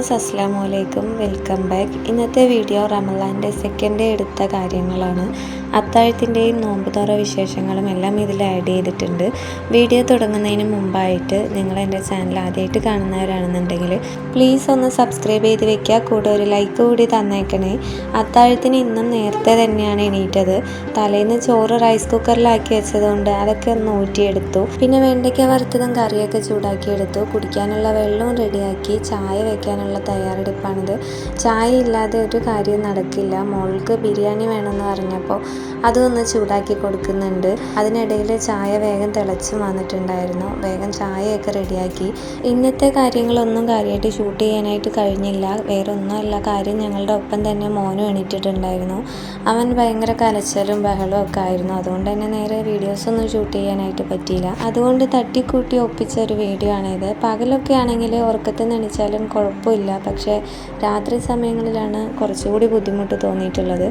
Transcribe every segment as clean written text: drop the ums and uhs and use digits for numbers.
Viewers അസ്സലാമു അലൈക്കും, welcome back. ഇന്നത്തെ വീഡിയോ റമളാൻ്റെ സെക്കൻഡ് ഡേ എടുത്ത കാര്യങ്ങളാണ്. അത്താഴത്തിൻ്റെയും നോമ്പുതുറ വിശേഷങ്ങളും എല്ലാം ഇതിൽ ആഡ് ചെയ്തിട്ടുണ്ട്. വീഡിയോ തുടങ്ങുന്നതിന് മുമ്പായിട്ട് നിങ്ങൾ എൻ്റെ ചാനൽ ആദ്യമായിട്ട് കാണുന്നവരാണെന്നുണ്ടെങ്കിൽ പ്ലീസ് ഒന്ന് സബ്സ്ക്രൈബ് ചെയ്ത് വെക്കുക, കൂടെ ഒരു ലൈക്ക് കൂടി തന്നേക്കണേ. അത്താഴത്തിന് ഇന്നും നേരത്തെ തന്നെയാണ് എണീറ്റത്. തലേന്ന് ചോറ് റൈസ് കുക്കറിലാക്കി വെച്ചതുകൊണ്ട് അതൊക്കെ ഒന്ന് ഊറ്റിയെടുത്തു. പിന്നെ വെണ്ടയ്ക്ക വറുത്തതും കറിയൊക്കെ ചൂടാക്കിയെടുത്തു. കുടിക്കാനുള്ള വെള്ളവും റെഡിയാക്കി. ചായ വയ്ക്കാനുള്ള തയ്യാറെടുപ്പാണിത്. ചായ ഇല്ലാതെ ഒരു കാര്യം നടക്കില്ല. മോൾക്ക് ബിരിയാണി വേണമെന്ന് പറഞ്ഞപ്പോൾ അതൊന്ന് ചൂടാക്കി കൊടുക്കുന്നുണ്ട്. അതിനിടയിൽ ചായ വേഗം തിളച്ച് വന്നിട്ടുണ്ടായിരുന്നു. വേഗം ചായയൊക്കെ റെഡിയാക്കി. ഇന്നത്തെ കാര്യങ്ങളൊന്നും കാര്യമായിട്ട് ഷൂട്ട് ചെയ്യാനായിട്ട് കഴിഞ്ഞില്ല. വേറെ ഒന്നുമല്ല, കാര്യം ഞങ്ങളുടെ ഒപ്പം തന്നെ മോനും എണീറ്റിട്ടുണ്ടായിരുന്നു. അവൻ ഭയങ്കര കലച്ചലും ബഹളവും ഒക്കെ ആയിരുന്നു. അതുകൊണ്ട് തന്നെ നേരെ വീഡിയോസൊന്നും ഷൂട്ട് ചെയ്യാനായിട്ട് പറ്റിയില്ല. അതുകൊണ്ട് തട്ടിക്കൂട്ടി ഒപ്പിച്ച ഒരു വീഡിയോ ആണിത്. പകലൊക്കെ ആണെങ്കിൽ ഉറക്കത്തിൽ നിന്ന് എണീച്ചാലും കുഴപ്പമില്ല, പക്ഷേ രാത്രി സമയങ്ങളിലാണ് കുറച്ചുകൂടി ബുദ്ധിമുട്ട് തോന്നിയിട്ടുള്ളത്.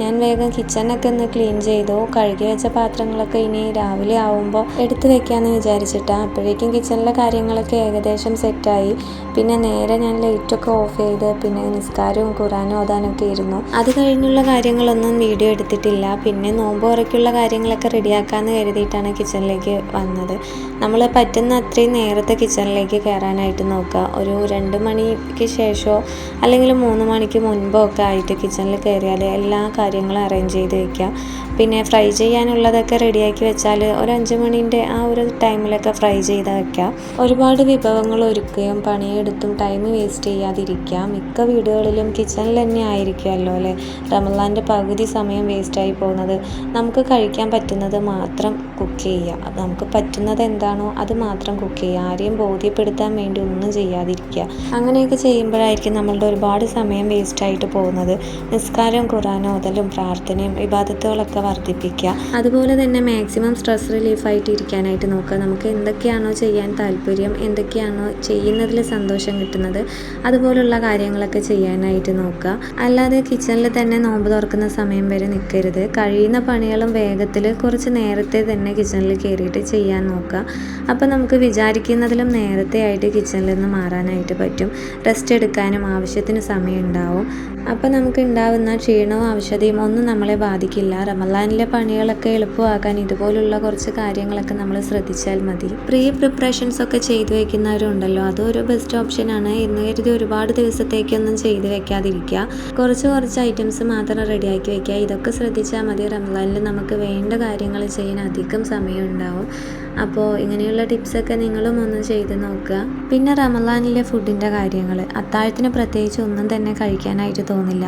ഞാൻ വേഗം കിച്ചണൊക്കെ ഒന്ന് ക്ലീൻ ചെയ്തു. കഴുകി വെച്ച പാത്രങ്ങളൊക്കെ ഇനി രാവിലെ ആവുമ്പോൾ എടുത്ത് വെക്കാമെന്ന് വിചാരിച്ചിട്ടാണ്. അപ്പോഴേക്കും കിച്ചണിലെ കാര്യങ്ങളൊക്കെ ഏകദേശം സെറ്റായി. പിന്നെ നേരെ ഞാൻ ലൈറ്റൊക്കെ ഓഫ് ചെയ്ത് പിന്നെ നിസ്കാരവും ഖുറാനും ഓതാനൊക്കെ ഇരുന്നു. അത് കഴിഞ്ഞുള്ള കാര്യങ്ങളൊന്നും വീഡിയോ എടുത്തിട്ടില്ല. പിന്നെ നോമ്പ് തുറയ്ക്കുള്ള കാര്യങ്ങളൊക്കെ റെഡിയാക്കാമെന്ന് കരുതിയിട്ടാണ് കിച്ചണിലേക്ക് വന്നത്. നമ്മൾ പറ്റുന്ന അത്രയും നേരത്തെ കിച്ചണിലേക്ക് കയറാനായിട്ട് നോക്കുക. ഒരു 2 മണിക്ക് ശേഷമോ അല്ലെങ്കിൽ 3 മണിക്ക് മുൻപോ ഒക്കെ ആയിട്ട് കിച്ചണിൽ കയറിയാൽ എല്ലാ കാര്യങ്ങളും അറേഞ്ച് ചെയ്ത് വയ്ക്കുക. പിന്നെ ഫ്രൈ ചെയ്യാനുള്ളതൊക്കെ റെഡിയാക്കി വെച്ചാൽ ഒരു 5 മണീൻ്റെ ആ ഒരു ടൈമിലൊക്കെ ഫ്രൈ ചെയ്ത് വയ്ക്കുക. ഒരുപാട് വിഭവങ്ങൾ ഒരുക്കുകയും പണിയെടുത്തും ടൈം വേസ്റ്റ് ചെയ്യാതിരിക്കുക. മിക്ക വീടുകളിലും കിച്ചണിൽ തന്നെ ആയിരിക്കുമല്ലോ അല്ലേ റമളാൻ്റെ പകുതി സമയം വേസ്റ്റായി പോകുന്നത്. നമുക്ക് കഴിക്കാൻ പറ്റുന്നത് മാത്രം കുക്ക് ചെയ്യുക. നമുക്ക് പറ്റുന്നത് എന്താണോ അത് മാത്രം കുക്ക് ചെയ്യുക. ആരെയും ബോധ്യപ്പെടുത്താൻ വേണ്ടി ഒന്നും ചെയ്യാതിരിക്കുക. അങ്ങനെയൊക്കെ ചെയ്യുമ്പോഴായിരിക്കും നമ്മളുടെ ഒരുപാട് സമയം വേസ്റ്റായിട്ട് പോകുന്നത്. നിസ്കാരവും ഖുറാനും ഓതലും പ്രാർത്ഥനയും ഇബാദത്തുകളൊക്കെ വർദ്ധിപ്പിക്കുക. അതുപോലെ തന്നെ മാക്സിമം സ്ട്രെസ് റിലീഫായിട്ട് ഇരിക്കാനായിട്ട് നോക്കുക. നമുക്ക് എന്തൊക്കെയാണോ ചെയ്യാൻ താല്പര്യം, എന്തൊക്കെയാണോ ചെയ്യുന്നതിൽ സന്തോഷം കിട്ടുന്നത്, അതുപോലുള്ള കാര്യങ്ങളൊക്കെ ചെയ്യാനായിട്ട് നോക്കുക. അല്ലാതെ കിച്ചണിൽ തന്നെ നോമ്പ് തുറക്കുന്ന സമയം വരെ നിൽക്കരുത്. കഴിയുന്ന പണികളും വേഗത്തിൽ കുറച്ച് നേരത്തെ തന്നെ കിച്ചണിൽ കയറിയിട്ട് ചെയ്യാൻ നോക്കുക. അപ്പോൾ നമുക്ക് വിചാരിക്കുന്നതിലും നേരത്തെ ആയിട്ട് കിച്ചണിൽ നിന്ന് മാറാനായിട്ട് പറ്റും. റെസ്റ്റ് എടുക്കാനും ആവശ്യത്തിന് സമയം ഉണ്ടാവും. അപ്പോൾ നമുക്ക് ഉണ്ടാവുന്ന ക്ഷീണവും അവശതയും ഒന്നും നമ്മളെ ബാധിക്കില്ല. റമളാനിലെ പണികളൊക്കെ എളുപ്പമാക്കാൻ ഇതുപോലുള്ള കുറച്ച് കാര്യങ്ങളൊക്കെ നമ്മൾ ശ്രദ്ധിച്ചാൽ മതി. പ്രിപ്പറേഷൻസ് ഒക്കെ ചെയ്തു വെക്കുന്നവരുണ്ടല്ലോ, അതൊരു ബെസ്റ്റ് ഓപ്ഷനാണ്. എന്ന് കരുതി ഒരുപാട് ദിവസത്തേക്കൊന്നും ചെയ്ത് വെക്കാതിരിക്കുക. കുറച്ച് ഐറ്റംസ് മാത്രം റെഡിയാക്കി വെക്കുക. ഇതൊക്കെ ശ്രദ്ധിച്ചാൽ മതി. റമളാനിൽ നമുക്ക് വേണ്ട കാര്യങ്ങൾ ചെയ്യാൻ അധികം സമയം ഉണ്ടാവും. അപ്പോൾ ഇങ്ങനെയുള്ള ടിപ്സൊക്കെ നിങ്ങളും ഒന്ന് ചെയ്ത് നോക്കുക. പിന്നെ റമളാനിലെ ഫുഡിൻ്റെ കാര്യങ്ങൾ, അത്താഴത്തിന് പ്രത്യേകിച്ച് ഒന്നും തന്നെ കഴിക്കാനായിട്ട് തോന്നില്ല.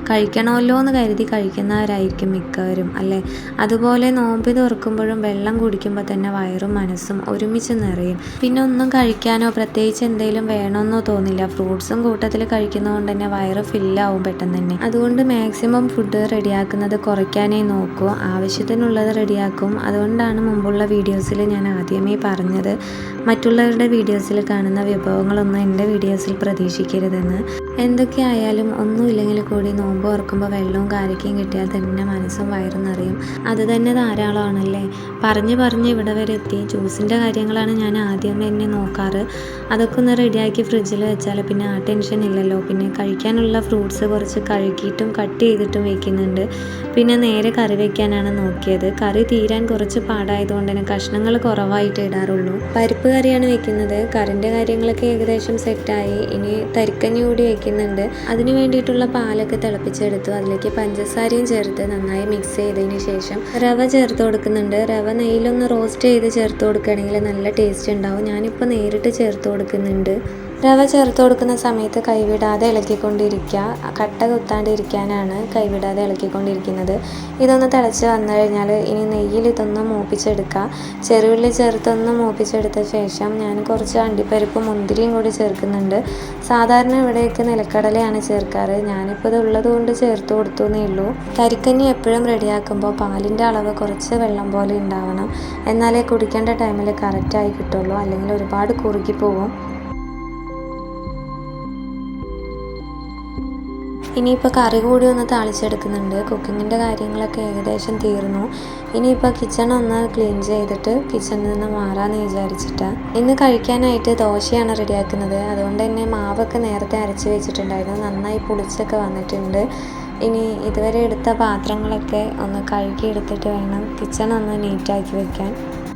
കഴിക്കണമല്ലോ എന്ന് കരുതി കഴിക്കുന്നവരായിരിക്കും മിക്കവരും അല്ലേ. അതുപോലെ നോമ്പ് തുറക്കുമ്പോഴും വെള്ളം കുടിക്കുമ്പോൾ തന്നെ വയറും മനസ്സും ഒരുമിച്ച് നിറയും. പിന്നെ ഒന്നും കഴിക്കാനോ പ്രത്യേകിച്ച് എന്തെങ്കിലും വേണമെന്നോ തോന്നില്ല. ഫ്രൂട്ട്സും കൂട്ടത്തിൽ കഴിക്കുന്നതുകൊണ്ട് തന്നെ വയറ് ഫില്ലാവും പെട്ടെന്ന് തന്നെ. അതുകൊണ്ട് മാക്സിമം ഫുഡ് റെഡിയാക്കുന്നത് കുറയ്ക്കാനേ നോക്കൂ. ആവശ്യത്തിനുള്ളത് റെഡിയാക്കും. അതുകൊണ്ടാണ് മുമ്പുള്ള വീഡിയോസിൽ ഞാൻ ആദ്യമേ പറഞ്ഞത് മറ്റുള്ളവരുടെ വീഡിയോസിൽ കാണുന്ന വിഭവങ്ങളൊന്നും എൻ്റെ വീഡിയോസിൽ പ്രതീക്ഷിക്കരുതെന്ന്. എന്തൊക്കെയായാലും ഒന്നുമില്ലെങ്കിൽ കൂടി നോമ്പ് തുറക്കുമ്പോൾ വെള്ളവും കാരക്കയും കിട്ടിയാൽ തന്നെ മനസ്സും വയറും നിറയും. അത് തന്നെ ധാരാളമാണല്ലേ. പറഞ്ഞ് ഇവിടെ വരെ എത്തി. ജ്യൂസിൻ്റെ കാര്യങ്ങളാണ് ഞാൻ ആദ്യം തന്നെ നോക്കാറ്. അതൊക്കെ ഒന്ന് റെഡിയാക്കി ഫ്രിഡ്ജിൽ വെച്ചാൽ പിന്നെ ആ ടെൻഷൻ ഇല്ലല്ലോ. പിന്നെ കഴിക്കാനുള്ള ഫ്രൂട്ട്സ് കുറച്ച് കഴുകിയിട്ടും കട്ട് ചെയ്തിട്ടും വയ്ക്കുന്നുണ്ട്. പിന്നെ നേരെ കറി വയ്ക്കാനാണ് നോക്കിയത്. കറി തീരാൻ കുറച്ച് പാടായതുകൊണ്ട് തന്നെ കഷ്ണങ്ങൾ കുറവായിട്ട് ഇടാറുള്ളൂ. പരിപ്പ് കറിയാണ് വെക്കുന്നത്. കറിൻ്റെ കാര്യങ്ങളൊക്കെ ഏകദേശം സെറ്റായി. ഇനി തരിക്കഞ്ഞി കൂടി വെക്കുന്നുണ്ട്. അതിന് വേണ്ടിയിട്ടുള്ള പാലൊക്കെ തിളപ്പിച്ചെടുത്തു. അതിലേക്ക് പഞ്ചസാരയും ചേർത്ത് നന്നായി മിക്സ് ചെയ്തതിന് ശേഷം റവ ചേർത്ത് കൊടുക്കുന്നുണ്ട്. റവ നെയ്യിലൊന്ന് റോസ്റ്റ് ചെയ്ത് ചേർത്ത് കൊടുക്കുകയാണെങ്കിൽ നല്ല ടേസ്റ്റ് ഉണ്ടാവും. ഞാനിപ്പോൾ നേരിട്ട് ചേർത്ത് കൊടുക്കുന്നുണ്ട്. റവ ചേർത്ത് കൊടുക്കുന്ന സമയത്ത് കൈവിടാതെ ഇളക്കിക്കൊണ്ടിരിക്കുക. കട്ട കുത്താണ്ടിരിക്കാനാണ് കൈവിടാതെ ഇളക്കിക്കൊണ്ടിരിക്കുന്നത്. ഇതൊന്ന് തിളച്ച് വന്നു കഴിഞ്ഞാൽ ഇനി നെയ്യിൽ ഇതൊന്ന് മൂപ്പിച്ചെടുക്കുക. ചെറുള്ളി ചേർത്തൊന്ന് മൂപ്പിച്ചെടുത്ത ശേഷം ഞാൻ കുറച്ച് അണ്ടിപ്പരിപ്പും മുന്തിരിയും കൂടി ചേർക്കുന്നുണ്ട്. സാധാരണ ഇവിടെയൊക്കെ നിലക്കടലയാണ് ചേർക്കാറ്. ഞാനിപ്പോൾ ഇത് ഉള്ളത് കൊണ്ട് ചേർത്ത് കൊടുത്തു എന്നേ ഉള്ളൂ. തരിക്കഞ്ഞി എപ്പോഴും റെഡിയാക്കുമ്പോൾ പാലിൻ്റെ അളവ് കുറച്ച് വെള്ളം പോലെ ഉണ്ടാവണം. എന്നാലേ കുടിക്കേണ്ട ടൈമിൽ കറക്റ്റായി കിട്ടുള്ളൂ. അല്ലെങ്കിൽ ഒരുപാട് കുറുകി പോകും. ഇനിയിപ്പോൾ കറി കൂടി ഒന്ന് താളിച്ചെടുക്കുന്നുണ്ട്. കുക്കിങ്ങിൻ്റെ കാര്യങ്ങളൊക്കെ ഏകദേശം തീർന്നു. ഇനിയിപ്പോൾ കിച്ചൺ ഒന്ന് ക്ലീൻ ചെയ്തിട്ട് കിച്ചണിൽ നിന്ന് മാറാമെന്ന് വിചാരിച്ചിട്ടാണ്. ഇന്ന് കഴിക്കാനായിട്ട് ദോശയാണ് റെഡിയാക്കുന്നത്. അതുകൊണ്ട് തന്നെ മാവൊക്കെ നേരത്തെ അരച്ച് വെച്ചിട്ടുണ്ടായിരുന്നു. നന്നായി പുളിച്ചൊക്കെ വന്നിട്ടുണ്ട്. ഇനി ഇതുവരെ എടുത്ത പാത്രങ്ങളൊക്കെ ഒന്ന് കഴുകി എടുത്തിട്ട് വേണം കിച്ചൺ ഒന്ന് നീറ്റാക്കി വെക്കാൻ.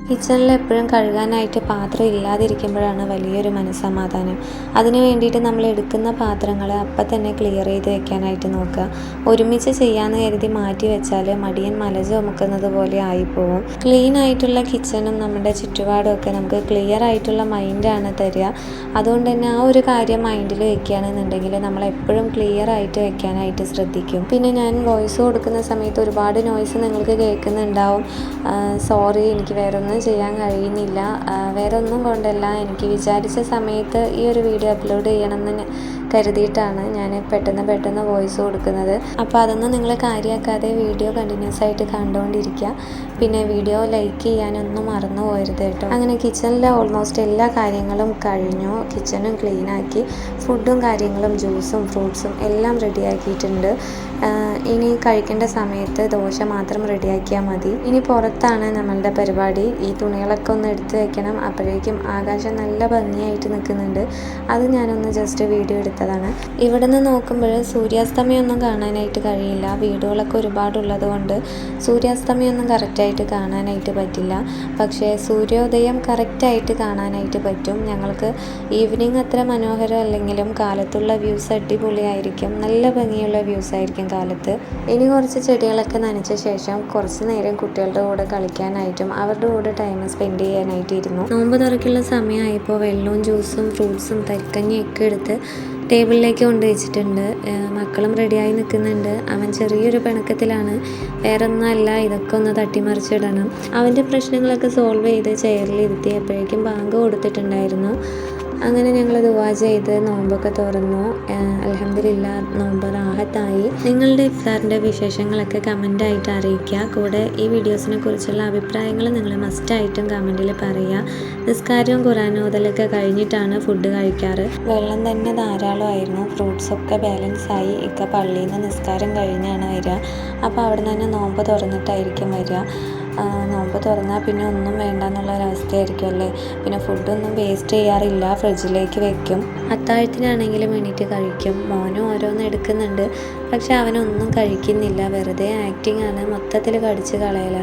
കിച്ചണിൽ എപ്പോഴും കഴുകാനായിട്ട് പാത്രം ഇല്ലാതിരിക്കുമ്പോഴാണ് വലിയൊരു മനസ്സമാധാനം. അതിന് വേണ്ടിയിട്ട് നമ്മൾ എടുക്കുന്ന പാത്രങ്ങൾ അപ്പം തന്നെ ക്ലിയർ ചെയ്ത് വെക്കാനായിട്ട് നോക്കുക. ഒരുമിച്ച് ചെയ്യാമെന്ന് കരുതി മാറ്റി വെച്ചാൽ മടിയൻ മല ചുമക്കുന്നത് പോലെ ആയിപ്പോവും. ക്ലീൻ ആയിട്ടുള്ള കിച്ചണും നമ്മുടെ ചുറ്റുപാടും ഒക്കെ നമുക്ക് ക്ലിയർ ആയിട്ടുള്ള മൈൻഡാണ് തരിക. അതുകൊണ്ട് തന്നെ ആ ഒരു കാര്യം മൈൻഡിൽ വെക്കുകയാണെന്നുണ്ടെങ്കിൽ നമ്മൾ എപ്പോഴും ക്ലിയർ ആയിട്ട് വെക്കാനായിട്ട് ശ്രദ്ധിക്കും. പിന്നെ ഞാൻ വോയിസ് കൊടുക്കുന്ന സമയത്ത് ഒരുപാട് നോയ്സ് നിങ്ങൾക്ക് കേൾക്കുന്നുണ്ടാവും. സോറി, എനിക്ക് വേറൊന്നും ചെയ്യാൻ കഴിയുന്നില്ല. വേറെ ഒന്നും കൊണ്ടല്ല, എനിക്ക് വിചാരിച്ച സമയത്ത് ഈ ഒരു വീഡിയോ അപ്ലോഡ് ചെയ്യണമെന്ന് കരുതിയിട്ടാണ് ഞാൻ പെട്ടെന്ന് വോയിസ് കൊടുക്കുന്നത്. അപ്പോൾ അതൊന്നും നിങ്ങൾ കാര്യമാക്കാതെ വീഡിയോ കണ്ടിന്യൂസ് ആയിട്ട് കണ്ടുകൊണ്ടിരിക്കുക. പിന്നെ വീഡിയോ ലൈക്ക് ചെയ്യാനൊന്നും മറന്നു പോകരുത് കേട്ടോ. അങ്ങനെ കിച്ചണിലെ ഓൾമോസ്റ്റ് എല്ലാ കാര്യങ്ങളും കഴിഞ്ഞു. കിച്ചണും ക്ലീനാക്കി, ഫുഡും കാര്യങ്ങളും ജ്യൂസും ഫ്രൂട്ട്സും എല്ലാം റെഡിയാക്കിയിട്ടുണ്ട്. ഇനി കഴിക്കേണ്ട സമയത്ത് ദോശ മാത്രം റെഡിയാക്കിയാൽ മതി. ഇനി പുറത്താണ് നമ്മളുടെ പരിപാടി. ഈ തുണികളൊക്കെ ഒന്ന് എടുത്ത് വെക്കണം. അപ്പോഴേക്കും ആകാശം നല്ല ഭംഗിയായിട്ട് നിൽക്കുന്നുണ്ട്. അത് ഞാനൊന്ന് ജസ്റ്റ് വീഡിയോ എടുത്തതാണ്. ഇവിടെ നിന്ന് നോക്കുമ്പോൾ സൂര്യാസ്തമയമൊന്നും കാണാനായിട്ട് കഴിയില്ല. വീടുകളൊക്കെ ഒരുപാടുള്ളത് കൊണ്ട് സൂര്യാസ്തമയമൊന്നും കറക്റ്റായിട്ട് കാണാനായിട്ട് പറ്റില്ല. പക്ഷേ സൂര്യോദയം കറക്റ്റായിട്ട് കാണാനായിട്ട് പറ്റും. ഞങ്ങൾക്ക് ഈവനിങ് അത്ര മനോഹരം അല്ലെങ്കിലും കാലത്തുള്ള വ്യൂസ് അടിപൊളിയായിരിക്കും. നല്ല ഭംഗിയുള്ള വ്യൂസ് ആയിരിക്കും കാലത്ത്. ഇനി കുറച്ച് ചെടികളൊക്കെ നനച്ച ശേഷം കുറച്ച് നേരം കുട്ടികളുടെ കൂടെ കളിക്കാനായിട്ടും അവരുടെ കൂടെ ടൈം സ്പെൻഡ് ചെയ്യാനായിട്ടിരുന്നു. നോമ്പ് തുറക്കുള്ള സമയമായപ്പോൾ വെള്ളവും ജ്യൂസും ഫ്രൂട്ട്സും തരിക്കഞ്ഞിയൊക്കെ എടുത്ത് ടേബിളിലേക്ക് കൊണ്ടുവച്ചിട്ടുണ്ട്. മക്കളും റെഡിയായി നിൽക്കുന്നുണ്ട്. അവൻ ചെറിയൊരു പിണക്കത്തിലാണ്. വേറൊന്നുമല്ല, ഇതൊക്കെ ഒന്ന് തട്ടിമറിച്ചിടണം. അവൻ്റെ പ്രശ്നങ്ങളൊക്കെ സോൾവ് ചെയ്ത് ചെയറിലിരുത്തിയപ്പോഴേക്കും ബാങ്ക് കൊടുത്തിട്ടുണ്ടായിരുന്നു. അങ്ങനെ ഞങ്ങൾ ദുആ ചെയ്ത് നോമ്പൊക്കെ തുറന്നു. അൽഹംദുലില്ലാ, നോമ്പ് റാഹത്തായി. നിങ്ങളുടെ ഇഫ്താറിൻ്റെ വിശേഷങ്ങളൊക്കെ കമൻ്റായിട്ട് അറിയിക്കുക. കൂടെ ഈ വീഡിയോസിനെ കുറിച്ചുള്ള അഭിപ്രായങ്ങൾ നിങ്ങൾ മസ്റ്റായിട്ടും കമൻറ്റിൽ പറയുക. നിസ്കാരവും ഖുർആൻ ഓതലൊക്കെ കഴിഞ്ഞിട്ടാണ് ഫുഡ് കഴിക്കാറ്. വെള്ളം തന്നെ ധാരാളമായിരുന്നു. ഫ്രൂട്ട്സൊക്കെ ബാലൻസായി. ഇക്ക പള്ളിയിൽ നിന്ന് നിസ്കാരം കഴിഞ്ഞാണ് വരിക. അപ്പോൾ അവിടെ നിന്ന് തന്നെ നോമ്പ് തുറന്നിട്ടായിരിക്കും വരിക. നോമ്പ് തുറന്നാൽ പിന്നെ ഒന്നും വേണ്ട എന്നുള്ളൊരവസ്ഥയായിരിക്കും അല്ലേ. പിന്നെ ഫുഡൊന്നും വേസ്റ്റ് ചെയ്യാറില്ല, ഫ്രിഡ്ജിലേക്ക് വെക്കും. അത്താഴത്തിനാണെങ്കിലും എണീറ്റ് കഴിക്കും. മോനും ഓരോന്ന് എടുക്കുന്നുണ്ട്, പക്ഷെ അവനൊന്നും കഴിക്കുന്നില്ല. വെറുതെ ആക്ടിങ് ആണ്, മൊത്തത്തിൽ കടിച്ച് കളയല.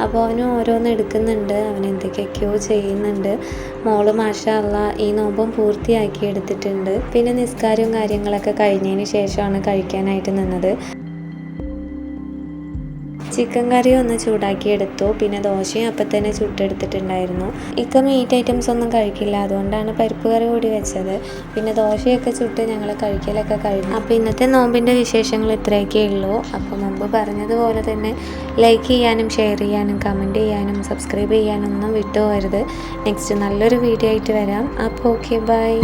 അപ്പോൾ അവനും ഓരോന്ന് എടുക്കുന്നുണ്ട്, അവൻ എന്തൊക്കെയൊക്കെയോ ചെയ്യുന്നുണ്ട്. മോള് മാഷാ അല്ലാ ഈ നോമ്പും പൂർത്തിയാക്കി എടുത്തിട്ടുണ്ട്. പിന്നെ നിസ്കാരവും കാര്യങ്ങളൊക്കെ കഴിഞ്ഞതിന് ശേഷമാണ് കഴിക്കാനായിട്ട് നിന്നത്. ചിക്കൻ കറി ഒന്ന് ചൂടാക്കിയെടുത്തു. പിന്നെ ദോശയും അപ്പം തന്നെ ചുട്ടെടുത്തിട്ടുണ്ടായിരുന്നു. ഇക്ക മീറ്റ് ഐറ്റംസ് ഒന്നും കഴിക്കില്ല, അതുകൊണ്ടാണ് പരിപ്പ് കറി കൂടി വെച്ചത്. പിന്നെ ദോശയൊക്കെ ചുട്ട് ഞങ്ങൾ കഴിക്കലൊക്കെ കഴിഞ്ഞു. അപ്പോൾ ഇന്നത്തെ നോമ്പിൻ്റെ വിശേഷങ്ങൾ ഇത്രയൊക്കെ ഉള്ളൂ. അപ്പോൾ മുമ്പ് പറഞ്ഞതുപോലെ തന്നെ ലൈക്ക് ചെയ്യാനും ഷെയർ ചെയ്യാനും കമൻറ്റ് ചെയ്യാനും സബ്സ്ക്രൈബ് ചെയ്യാനും ഒന്നും വിട്ടുപോകരുത്. നെക്സ്റ്റ് നല്ലൊരു വീഡിയോ ആയിട്ട് വരാം. അപ്പോൾ ഓക്കെ, ബൈ.